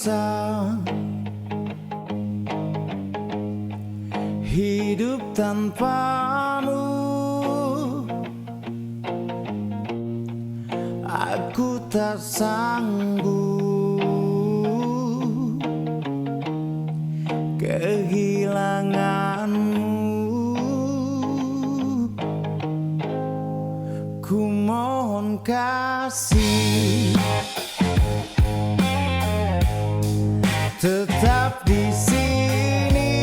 bisa hidup tanpamu. Aku tak sanggup kehilanganmu. Ku mohon kasih tetap di sini,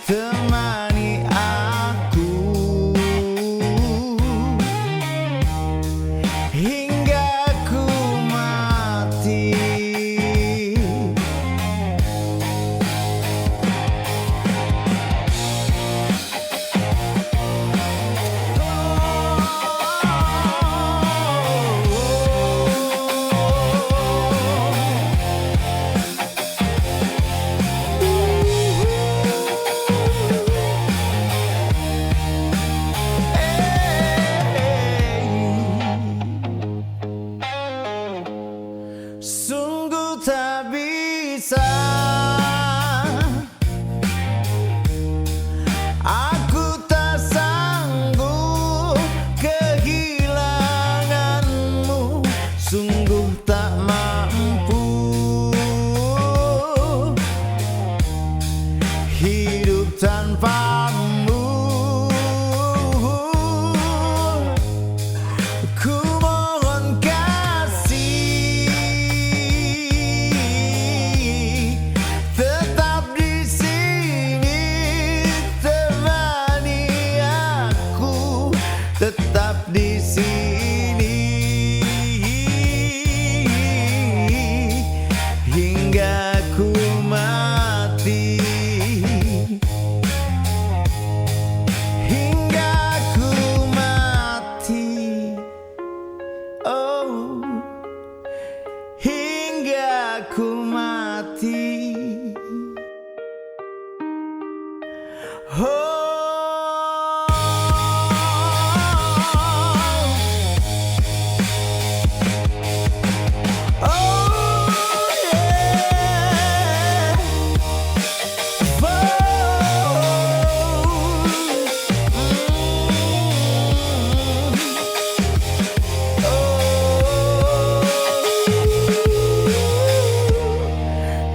temani aku hingga ku mati. Sungguh tak bisa aku tak sanggup kehilanganmu. Sungguh tak mampu hidup tanpamu. Ku mohon kasih tetap di sini, temani aku tetap di sini hingga ku mati. Hingga ku mati. Oh, hingga ku mati. Oh.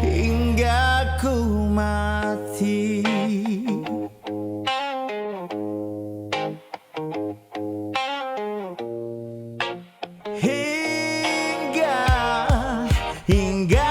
Hingga ku mati. Hingga